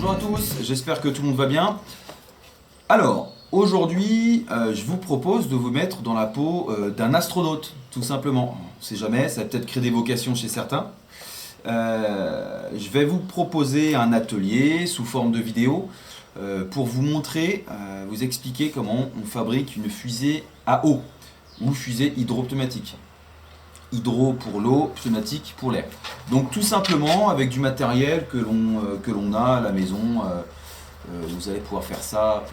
bonjour à tous, j'espère que tout le monde va bien. Alors, aujourd'hui, je vous propose de vous mettre dans la peau d'un astronaute, tout simplement. On ne sait jamais, ça va peut-être créer des vocations chez certains. Je vais vous proposer un atelier sous forme de vidéo pour vous montrer, vous expliquer comment on fabrique une fusée à eau ou fusée hydropneumatique. Hydro pour l'eau, pneumatique pour l'air. Donc tout simplement avec du matériel que l'on a à la maison, vous allez pouvoir faire ça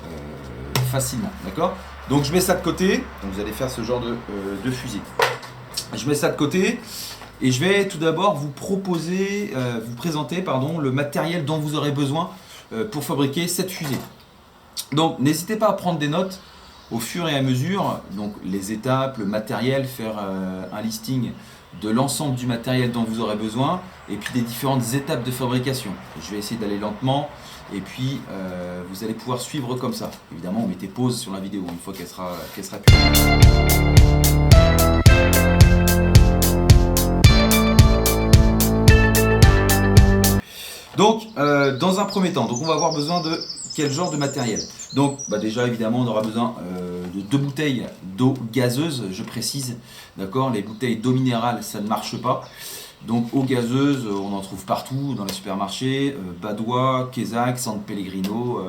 facilement, d'accord? Donc je mets ça de côté, donc vous allez faire ce genre de fusée. Je mets ça de côté et je vais tout d'abord vous proposer, vous présenter le matériel dont vous aurez besoin pour fabriquer cette fusée. Donc n'hésitez pas à prendre des notes au fur et à mesure, donc les étapes, le matériel, faire un listing de l'ensemble du matériel dont vous aurez besoin et puis des différentes étapes de fabrication. Je vais essayer d'aller lentement et puis vous allez pouvoir suivre comme ça. Évidemment, on mettez pause sur la vidéo une fois qu'elle sera publiée. Donc, dans un premier temps, on va avoir besoin de quel genre de matériel? Donc, déjà, évidemment, on aura besoin de 2 bouteilles d'eau gazeuse, je précise. D'accord? Les bouteilles d'eau minérale, ça ne marche pas. Donc, eau gazeuse, on en trouve partout dans les supermarchés. Badois, Quézac, San Pellegrino,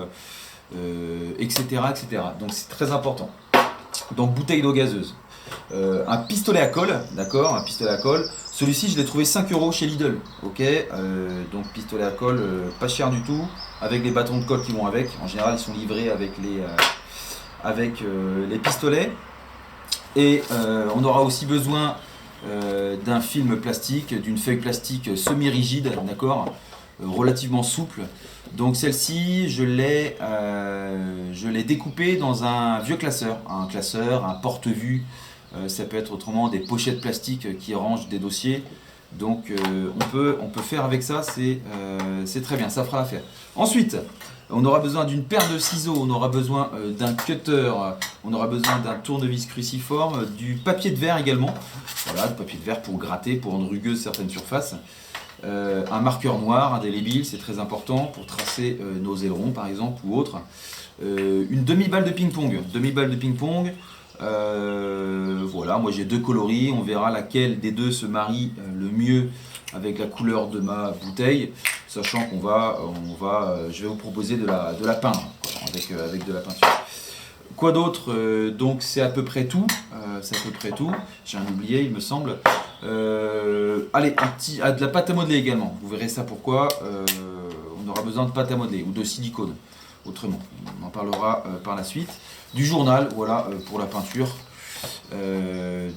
etc., etc. Donc, c'est très important. Donc, bouteille d'eau gazeuse. Un pistolet à colle, d'accord? Un pistolet à colle. Celui-ci, je l'ai trouvé 5 € chez Lidl. Ok, donc pistolet à colle, pas cher du tout, avec les bâtons de colle qui vont avec. En général, ils sont livrés avec les pistolets. Et on aura aussi besoin d'un film plastique, d'une feuille plastique semi-rigide, d'accord, relativement souple. Donc celle-ci, je l'ai découpée dans un vieux classeur, un porte-vue. Ça peut être autrement des pochettes plastiques qui rangent des dossiers. Donc on peut faire avec ça, c'est très bien, ça fera l'affaire. Ensuite, on aura besoin d'une paire de ciseaux, on aura besoin d'un cutter, on aura besoin d'un tournevis cruciforme, du papier de verre également. Voilà, du papier de verre pour gratter, pour rendre rugueuse certaines surfaces. Un marqueur noir indélébile, c'est très important pour tracer nos ailerons par exemple ou autre. Une demi-balle de ping-pong. Voilà, moi j'ai 2 coloris, on verra laquelle des deux se marie le mieux avec la couleur de ma bouteille, sachant je vais vous proposer de la peindre avec de la peinture. Quoi d'autre? Donc c'est à peu près tout. J'ai rien oublié, il me semble. Allez, de la pâte à modeler également. Vous verrez ça pourquoi. On aura besoin de pâte à modeler ou de silicone. Autrement, on en parlera par la suite. Du journal, voilà, pour la peinture.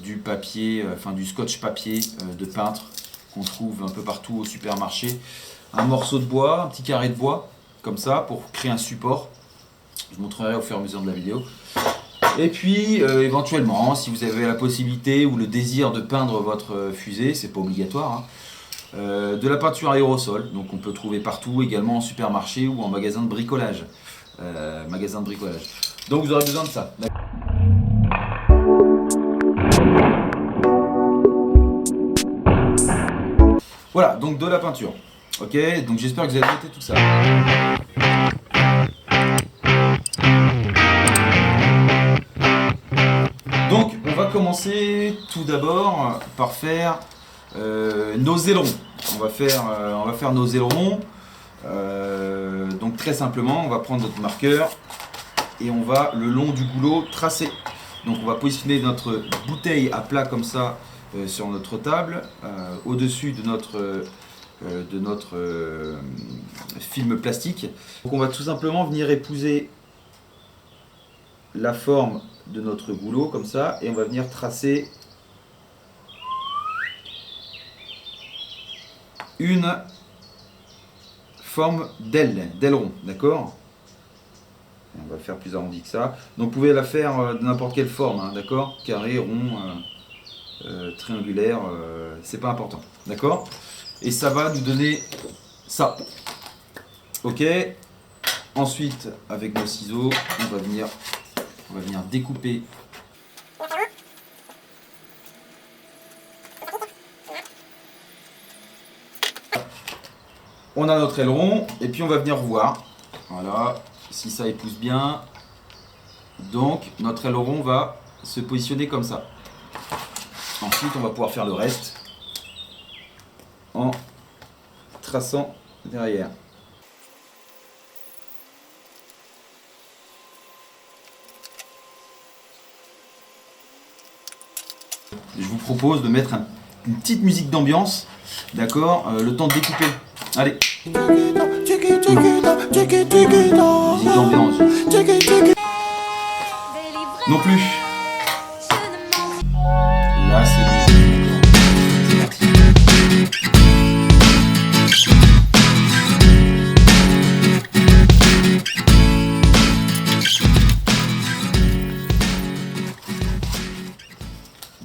Du papier, du scotch papier de peintre qu'on trouve un peu partout au supermarché. Un morceau de bois, un petit carré de bois, comme ça, pour créer un support. Je vous montrerai au fur et à mesure de la vidéo. Et puis, éventuellement, si vous avez la possibilité ou le désir de peindre votre fusée, c'est pas obligatoire, de la peinture aérosol, donc on peut trouver partout, également en supermarché ou en magasin de bricolage. Donc vous aurez besoin de ça. Voilà, donc de la peinture. Ok, donc j'espère que vous avez noté tout ça. Donc on va commencer tout d'abord par faire nos ailerons. On va faire nos ailerons. Donc très simplement, on va prendre notre marqueur et on va le long du goulot tracer. Donc on va positionner notre bouteille à plat comme ça sur notre table, au-dessus de notre film plastique. Donc on va tout simplement venir épouser la forme de notre goulot comme ça et on va venir tracer une forme d'aileron, d'accord? On va faire plus arrondi que ça. Donc vous pouvez la faire de n'importe quelle forme, d'accord? Carré, rond, triangulaire, c'est pas important, d'accord? Et ça va nous donner ça. Ok. Ensuite, avec nos ciseaux, on va venir découper. on a notre aileron et puis on va venir voir. Voilà, si ça épouse bien. Donc notre aileron va se positionner comme ça. Ensuite, on va pouvoir faire le reste en traçant derrière. Je vous propose de mettre une petite musique d'ambiance, d'accord, le temps de découper. Allez. Musique d'ambiance. Non plus. Là, c'est bon. C'est parti.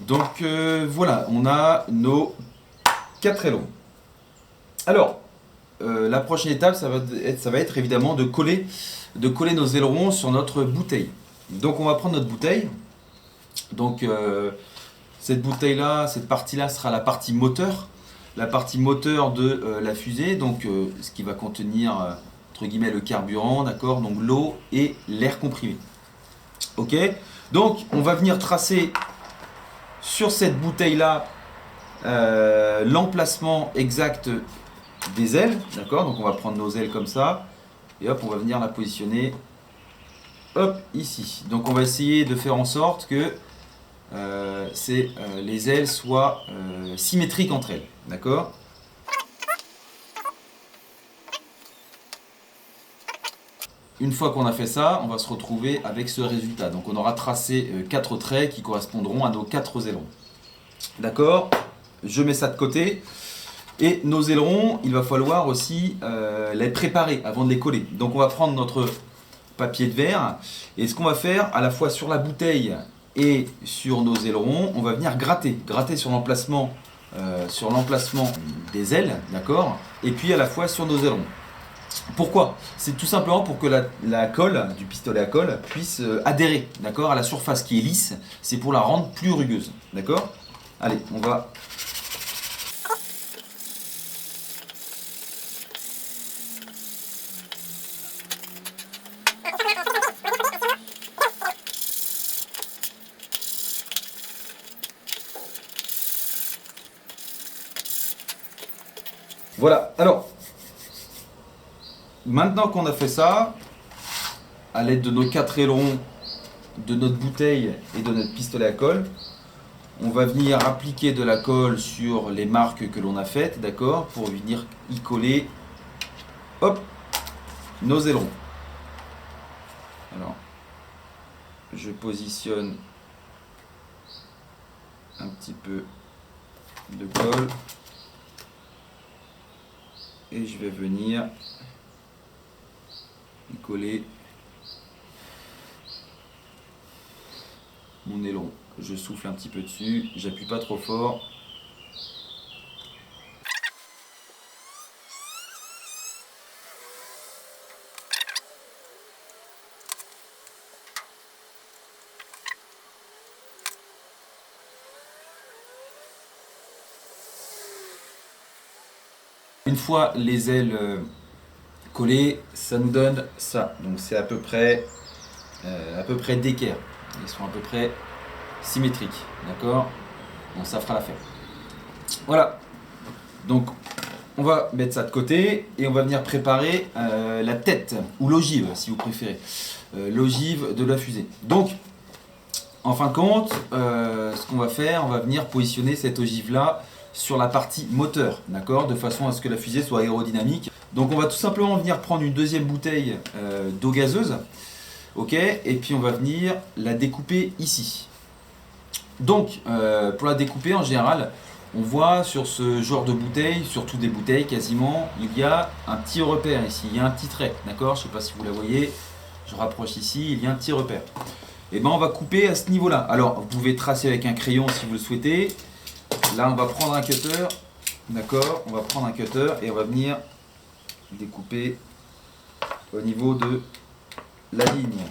Donc voilà, on a nos 4 ailerons. Alors, la prochaine étape, ça va être évidemment de coller nos ailerons sur notre bouteille. Donc on va prendre notre bouteille. Donc cette bouteille-là, cette partie-là sera la partie moteur. La partie moteur de la fusée, donc ce qui va contenir entre guillemets le carburant, d'accord, donc l'eau et l'air comprimé. Ok, donc on va venir tracer sur cette bouteille-là l'emplacement exact des ailes, d'accord, donc on va prendre nos ailes comme ça et hop, on va venir la positionner hop ici. Donc on va essayer de faire en sorte que les ailes soient symétriques entre elles, d'accord. Une fois qu'on a fait ça, on va se retrouver avec ce résultat. Donc on aura tracé 4 traits qui correspondront à nos 4 ailerons. D'accord, je mets ça de côté. Et nos ailerons, il va falloir aussi les préparer avant de les coller. Donc on va prendre notre papier de verre et ce qu'on va faire à la fois sur la bouteille et sur nos ailerons, on va venir gratter sur l'emplacement des ailes, d'accord, et puis à la fois sur nos ailerons. Pourquoi? C'est tout simplement pour que la colle du pistolet à colle puisse adhérer, d'accord, à la surface qui est lisse. C'est pour la rendre plus rugueuse, d'accord. Allez, on va... Voilà, alors, maintenant qu'on a fait ça, à l'aide de nos 4 ailerons, de notre bouteille et de notre pistolet à colle, on va venir appliquer de la colle sur les marques que l'on a faites, d'accord, pour venir y coller, hop, nos ailerons. Alors, je positionne un petit peu de colle. Et je vais venir y coller mon aileron. Je souffle un petit peu dessus, j'appuie pas trop fort. Une fois les ailes collées, ça nous donne ça. Donc c'est à peu près d'équerre. Ils sont à peu près symétriques, d'accord. Bon, ça fera l'affaire. Voilà. Donc on va mettre ça de côté et on va venir préparer la tête ou l'ogive si vous préférez, l'ogive de la fusée. Donc en fin de compte, ce qu'on va faire, on va venir positionner cette ogive là sur la partie moteur, d'accord, de façon à ce que la fusée soit aérodynamique. Donc on va tout simplement venir prendre une deuxième bouteille d'eau gazeuse, ok, et puis on va venir la découper ici. Donc pour la découper en général, on voit sur ce genre de bouteille, surtout des bouteilles quasiment, il y a un petit repère ici, il y a un petit trait, d'accord, je ne sais pas si vous la voyez, je rapproche ici, il y a un petit repère. Et ben on va couper à ce niveau-là. Alors vous pouvez tracer avec un crayon si vous le souhaitez. Là, on va prendre un cutter, d'accord, on va prendre un cutter et on va venir découper au niveau de la ligne.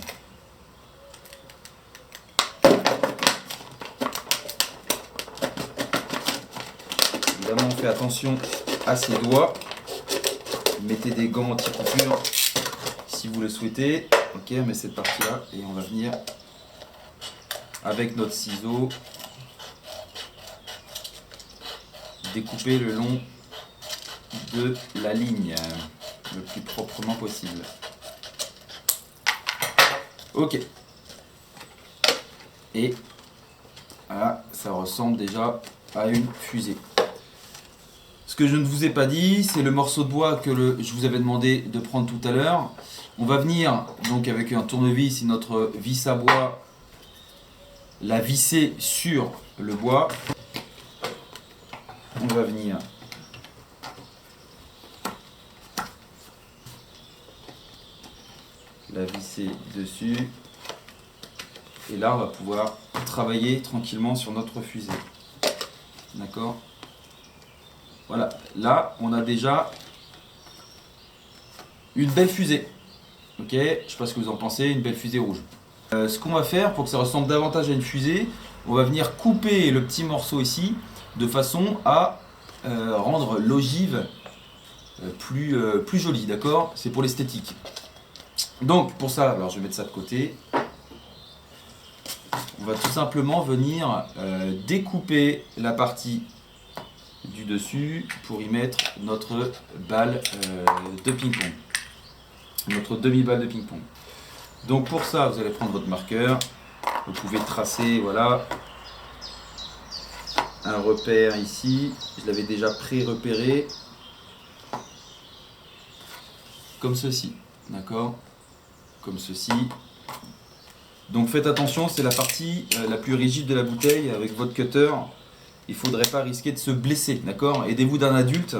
Évidemment, on fait attention à ses doigts, Mettez des gants anti-coupure si vous le souhaitez. Ok, on met cette partie-là et on va venir avec notre ciseau découper le long de la ligne le plus proprement possible. Ok. Et voilà, ça ressemble déjà à une fusée. Ce que je ne vous ai pas dit, c'est le morceau de bois que je vous avais demandé de prendre tout à l'heure. On va venir donc avec un tournevis et notre vis à bois la visser sur le bois. On va venir la visser dessus. Et là, on va pouvoir travailler tranquillement sur notre fusée. D'accord ? Voilà, là, on a déjà une belle fusée. Ok, je ne sais pas ce que vous en pensez, une belle fusée rouge. Ce qu'on va faire pour que ça ressemble davantage à une fusée, on va venir couper le petit morceau ici de façon à rendre l'ogive plus jolie, d'accord ? C'est pour l'esthétique. Donc pour ça, alors je vais mettre ça de côté. On va tout simplement venir découper la partie du dessus pour y mettre notre balle de ping-pong. Notre demi-balle de ping-pong. Donc pour ça, vous allez prendre votre marqueur. Vous pouvez tracer, voilà, un repère ici. Je l'avais déjà pré-repéré. Comme ceci, d'accord ? Comme ceci. Donc faites attention, c'est la partie la plus rigide de la bouteille. Avec votre cutter, il ne faudrait pas risquer de se blesser, d'accord ? Aidez-vous d'un adulte,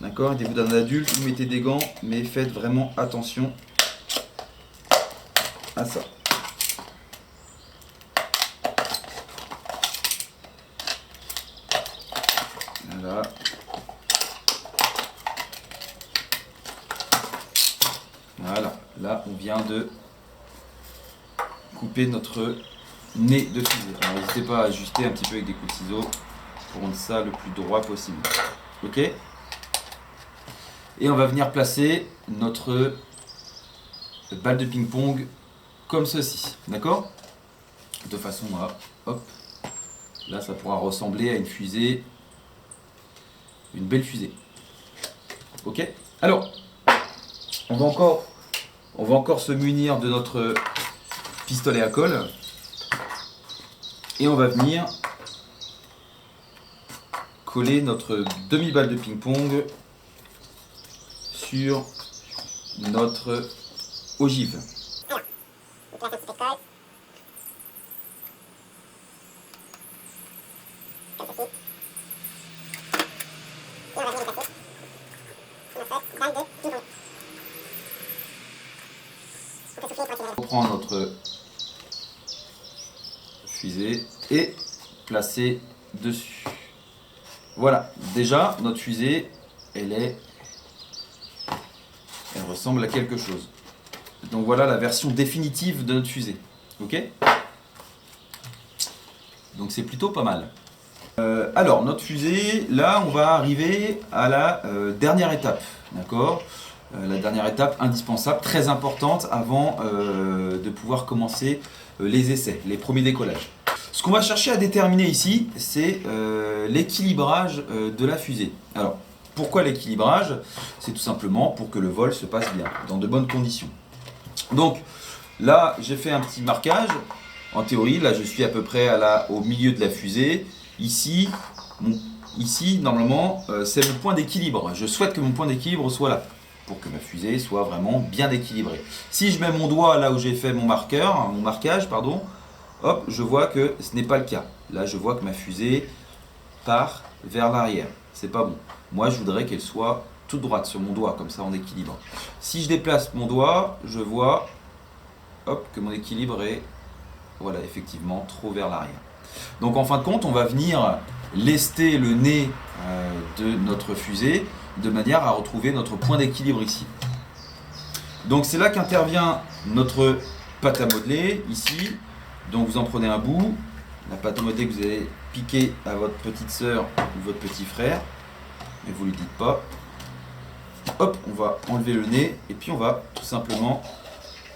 d'accord ? Aidez-vous d'un adulte, vous mettez des gants, mais faites vraiment attention à ça. Voilà. Voilà, là on vient de couper notre nez de fusée. Alors n'hésitez pas à ajuster un petit peu avec des coups de ciseaux pour rendre ça le plus droit possible. Ok ? Et on va venir placer notre balle de ping-pong comme ceci. D'accord ? De façon à, hop, là ça pourra ressembler à une fusée, une belle fusée. Ok ? Alors, on va encore se munir de notre pistolet à colle et on va venir coller notre demi-balle de ping-pong sur notre ogive. On prend notre fusée et placer dessus. Voilà, déjà notre fusée, elle ressemble à quelque chose. Donc voilà la version définitive de notre fusée. Ok ? Donc c'est plutôt pas mal. Alors notre fusée, là on va arriver à la dernière étape. D'accord ? La dernière étape indispensable, très importante avant de pouvoir commencer les essais, les premiers décollages. Ce qu'on va chercher à déterminer ici, c'est l'équilibrage de la fusée. Alors, pourquoi l'équilibrage ? C'est tout simplement pour que le vol se passe bien, dans de bonnes conditions. Donc, là, j'ai fait un petit marquage. En théorie, là, je suis à peu près au milieu de la fusée. Ici, normalement, c'est le point d'équilibre. Je souhaite que mon point d'équilibre soit là, pour que ma fusée soit vraiment bien équilibrée. Si je mets mon doigt là où j'ai fait mon marquage, hop, je vois que ce n'est pas le cas. Là, je vois que ma fusée part vers l'arrière. C'est pas bon. Moi, je voudrais qu'elle soit toute droite sur mon doigt, comme ça en équilibre. Si je déplace mon doigt, je vois hop, que mon équilibre est, voilà, effectivement, trop vers l'arrière. Donc, en fin de compte, on va venir lester le nez de notre fusée de manière à retrouver notre point d'équilibre ici. Donc, c'est là qu'intervient notre pâte à modeler, ici. Donc vous en prenez un bout, la pâte à modeler que vous allez piquer à votre petite sœur ou votre petit frère, mais vous ne lui dites pas. Hop, on va enlever le nez et puis on va tout simplement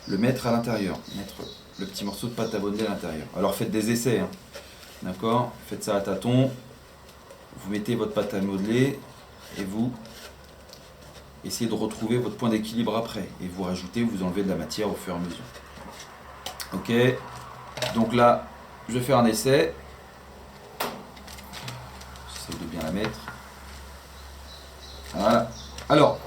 le mettre à l'intérieur. Mettre le petit morceau de pâte à modeler à l'intérieur. Alors faites des essais, hein. D'accord? Faites ça à tâtons. Vous mettez votre pâte à modeler et vous essayez de retrouver votre point d'équilibre après. Et vous rajoutez, vous enlevez de la matière au fur et à mesure. Ok, donc là, je vais faire un essai. J'essaie de bien la mettre. Voilà. Alors,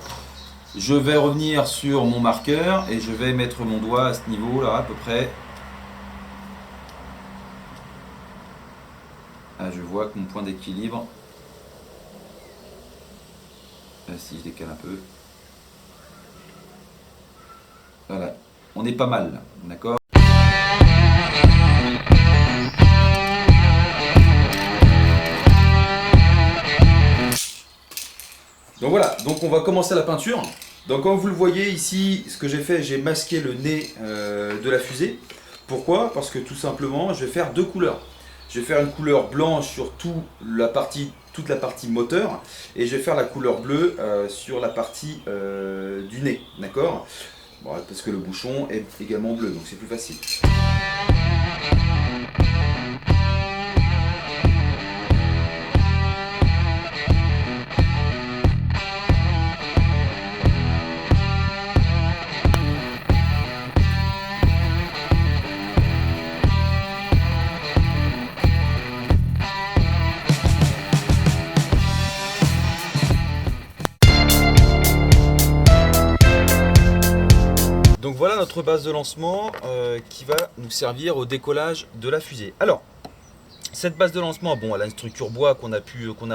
je vais revenir sur mon marqueur et je vais mettre mon doigt à ce niveau là à peu près. Ah, je vois que mon point d'équilibre, si je décale un peu, voilà, on est pas mal, d'accord. Donc voilà, donc on va commencer la peinture. Donc comme vous le voyez ici, ce que j'ai fait, j'ai masqué le nez de la fusée. Pourquoi? Parce que tout simplement, je vais faire deux couleurs. Je vais faire une couleur blanche sur toute la partie moteur et je vais faire la couleur bleue sur la partie du nez, d'accord? Bon, parce que le bouchon est également bleu, donc c'est plus facile. Donc voilà notre base de lancement qui va nous servir au décollage de la fusée. Alors, cette base de lancement, bon, elle a une structure bois qu'on a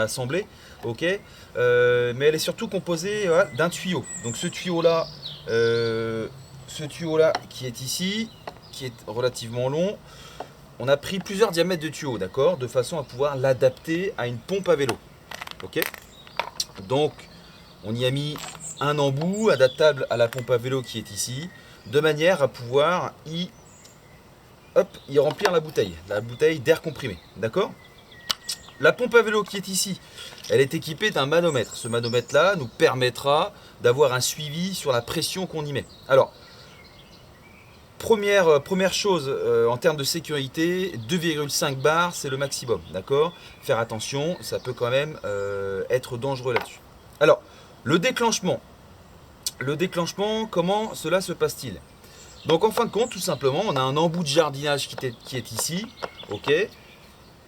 assemblée, ok, mais elle est surtout composée voilà, d'un tuyau. Donc ce tuyau-là qui est ici, qui est relativement long, on a pris plusieurs diamètres de tuyaux, d'accord, de façon à pouvoir l'adapter à une pompe à vélo, ok. Donc, on y a mis un embout adaptable à la pompe à vélo qui est ici, de manière à pouvoir y remplir la bouteille d'air comprimé, d'accord? La pompe à vélo qui est ici, elle est équipée d'un manomètre. Ce manomètre là nous permettra d'avoir un suivi sur la pression qu'on y met. Alors, première chose en termes de sécurité, 2,5 bars c'est le maximum, d'accord? Faire attention, ça peut quand même être dangereux là-dessus. Alors, le déclenchement, comment cela se passe-t-il? Donc en fin de compte, tout simplement, on a un embout de jardinage qui est ici, ok,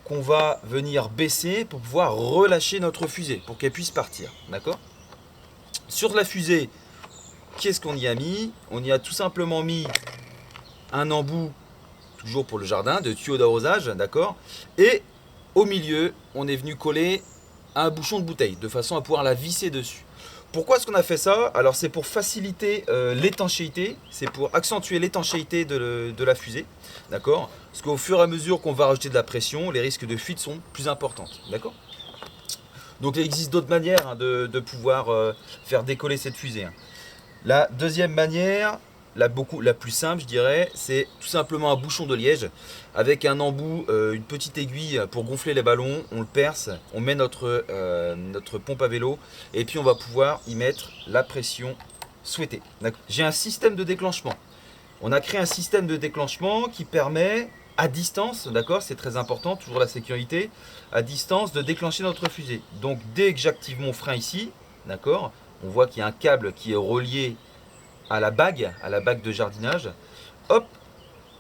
qu'on va venir baisser pour pouvoir relâcher notre fusée, pour qu'elle puisse partir, d'accord? Sur la fusée, qu'est-ce qu'on y a mis? On y a tout simplement mis un embout, toujours pour le jardin, de tuyau d'arrosage, d'accord? Et au milieu, on est venu coller un bouchon de bouteille, de façon à pouvoir la visser dessus. Pourquoi est-ce qu'on a fait ça? Alors c'est pour faciliter l'étanchéité, c'est pour accentuer l'étanchéité de la fusée, d'accord? Parce qu'au fur et à mesure qu'on va rajouter de la pression, les risques de fuite sont plus importants, d'accord? Donc il existe d'autres manières hein, de pouvoir faire décoller cette fusée. Hein. La deuxième manière, la plus simple je dirais, c'est tout simplement un bouchon de liège avec un embout, une petite aiguille pour gonfler les ballons, on le perce, on met notre pompe à vélo et puis on va pouvoir y mettre la pression souhaitée. J'ai un système de déclenchement. On a créé un système de déclenchement qui permet à distance, d'accord, c'est très important, toujours la sécurité, à distance de déclencher notre fusée. Donc dès que j'active mon frein ici, d'accord, on voit qu'il y a un câble qui est relié à la bague de jardinage. Hop,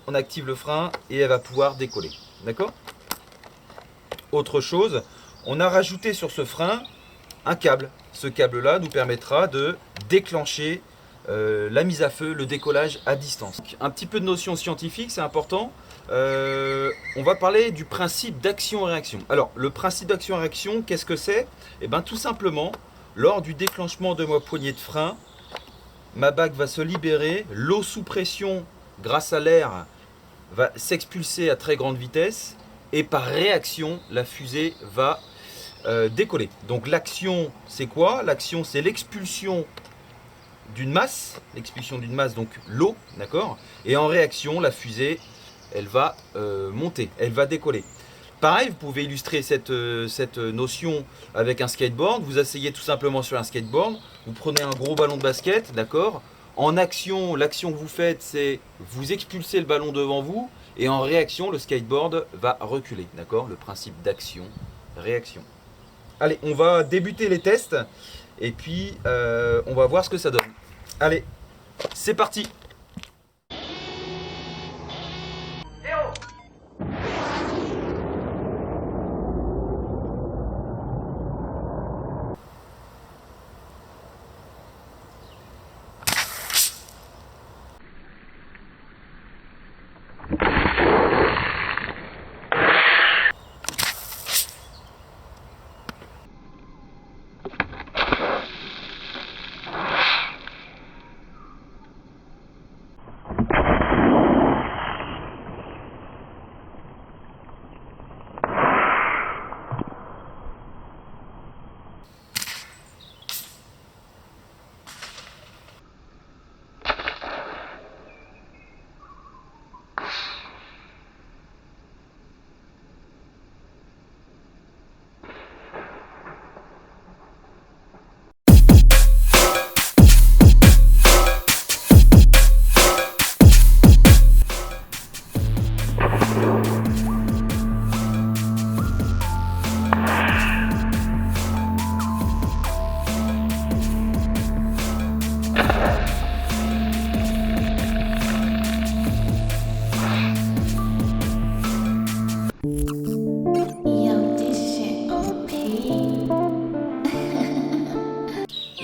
on active le frein et elle va pouvoir décoller. D'accord? Autre chose, on a rajouté sur ce frein un câble. Ce câble-là nous permettra de déclencher la mise à feu, le décollage à distance. Un petit peu de notion scientifique, c'est important. On va parler du principe d'action-réaction. Alors, le principe d'action-réaction, qu'est-ce que c'est? Eh bien, tout simplement, lors du déclenchement de ma poignée de frein, ma bague va se libérer, l'eau sous pression, grâce à l'air, va s'expulser à très grande vitesse et par réaction, la fusée va décoller. Donc l'action, c'est quoi? L'action, c'est l'expulsion d'une masse, donc l'eau, d'accord? Et en réaction, la fusée, elle va monter, elle va décoller. Pareil, vous pouvez illustrer cette notion avec un skateboard. Vous asseyez tout simplement sur un skateboard, vous prenez un gros ballon de basket, d'accord? En action, l'action que vous faites, c'est vous expulsez le ballon devant vous et en réaction, le skateboard va reculer, d'accord? Le principe d'action, réaction. Allez, on va débuter les tests et puis on va voir ce que ça donne. Allez, c'est parti!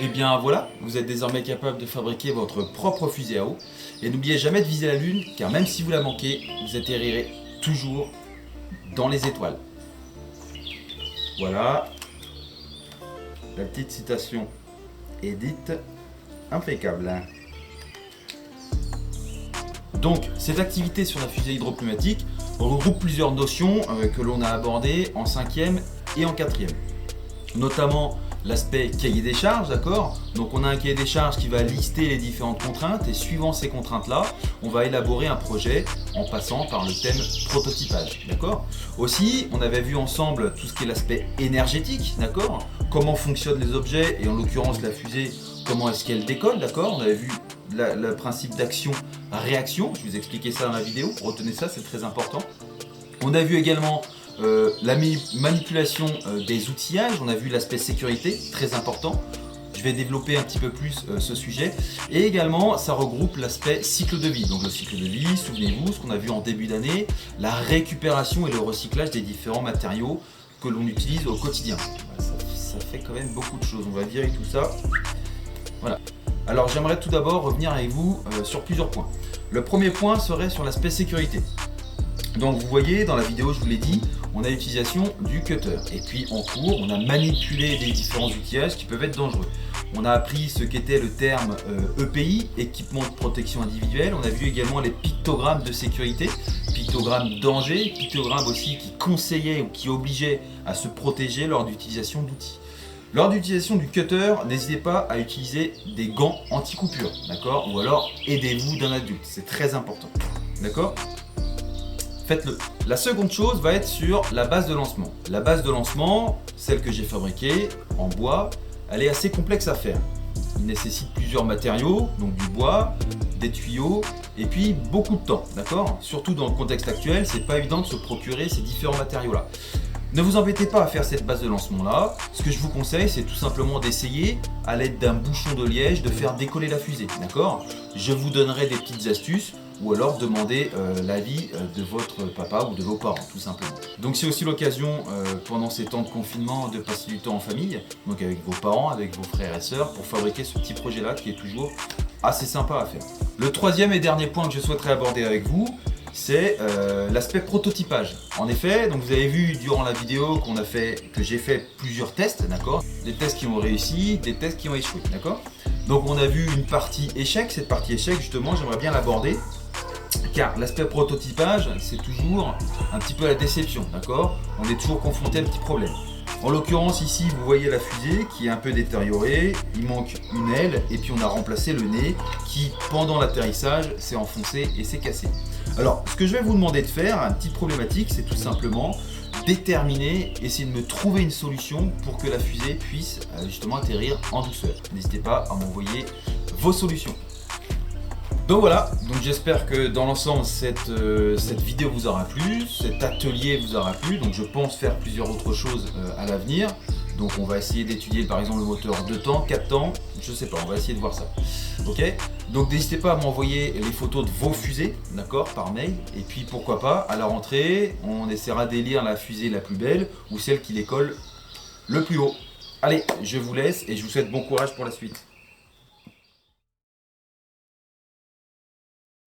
Et bien voilà, vous êtes désormais capable de fabriquer votre propre fusée à eau. Et n'oubliez jamais de viser la lune, car même si vous la manquez, vous atterrirez toujours dans les étoiles. Voilà, la petite citation est dite, impeccable. Donc, cette activité sur la fusée hydropneumatique regroupe plusieurs notions que l'on a abordées en 5e et en 4e. Notamment l'aspect cahier des charges, d'accord? Donc on a un cahier des charges qui va lister les différentes contraintes et suivant ces contraintes-là, on va élaborer un projet en passant par le thème prototypage, d'accord? Aussi, on avait vu ensemble tout ce qui est l'aspect énergétique, d'accord? Comment fonctionnent les objets et en l'occurrence la fusée, comment est-ce qu'elle décolle, d'accord? On avait vu le principe d'action-réaction, je vous ai expliqué ça dans la vidéo, retenez ça, c'est très important. On a vu également la manipulation des outillages, on a vu l'aspect sécurité, très important. Je vais développer un petit peu plus ce sujet. Et également, ça regroupe l'aspect cycle de vie. Donc le cycle de vie, souvenez-vous, ce qu'on a vu en début d'année, la récupération et le recyclage des différents matériaux que l'on utilise au quotidien. Ça fait quand même beaucoup de choses, on va virer tout ça. Voilà. Alors j'aimerais tout d'abord revenir avec vous sur plusieurs points. Le premier point serait sur l'aspect sécurité. Donc vous voyez dans la vidéo, je vous l'ai dit, on a l'utilisation du cutter. Et puis en cours, on a manipulé des différents outillages qui peuvent être dangereux. On a appris ce qu'était le terme EPI, équipement de protection individuelle. On a vu également les pictogrammes de sécurité, pictogrammes danger, pictogrammes aussi qui conseillaient ou qui obligeaient à se protéger lors d'utilisation d'outils. Lors d'utilisation du cutter, n'hésitez pas à utiliser des gants anti-coupure, d'accord? Ou alors aidez-vous d'un adulte, c'est très important, d'accord? Faites-le. La seconde chose va être sur la base de lancement. La base de lancement, celle que j'ai fabriquée en bois, elle est assez complexe à faire. Il nécessite plusieurs matériaux, donc du bois, des tuyaux et puis beaucoup de temps, d'accord? Surtout dans le contexte actuel, c'est pas évident de se procurer ces différents matériaux-là. Ne vous embêtez pas à faire cette base de lancement là, ce que je vous conseille c'est tout simplement d'essayer à l'aide d'un bouchon de liège de faire décoller la fusée, d'accord? Je vous donnerai des petites astuces ou alors demander l'avis de votre papa ou de vos parents tout simplement. Donc c'est aussi l'occasion pendant ces temps de confinement de passer du temps en famille, donc avec vos parents, avec vos frères et sœurs pour fabriquer ce petit projet là qui est toujours assez sympa à faire. Le troisième et dernier point que je souhaiterais aborder avec vous, c'est l'aspect prototypage. En effet, donc vous avez vu durant la vidéo que j'ai fait plusieurs tests, d'accord? Des tests qui ont réussi, des tests qui ont échoué, d'accord? Donc on a vu une partie échec, cette partie échec justement j'aimerais bien l'aborder car l'aspect prototypage c'est toujours un petit peu la déception, d'accord? On est toujours confronté à un petit problème. En l'occurrence ici vous voyez la fusée qui est un peu détériorée, il manque une aile et puis on a remplacé le nez qui pendant l'atterrissage s'est enfoncé et s'est cassé. Alors ce que je vais vous demander de faire, une petite problématique, c'est tout simplement déterminer, essayer de me trouver une solution pour que la fusée puisse justement atterrir en douceur. N'hésitez pas à m'envoyer vos solutions. Donc voilà, donc j'espère que dans l'ensemble cette vidéo vous aura plu, cet atelier vous aura plu, donc je pense faire plusieurs autres choses à l'avenir. Donc on va essayer d'étudier par exemple le moteur 2 temps, 4 temps, je sais pas, on va essayer de voir ça. Ok, donc n'hésitez pas à m'envoyer les photos de vos fusées, d'accord, par mail. Et puis pourquoi pas, à la rentrée, on essaiera d'élire la fusée la plus belle ou celle qui décolle le plus haut. Allez, je vous laisse et je vous souhaite bon courage pour la suite.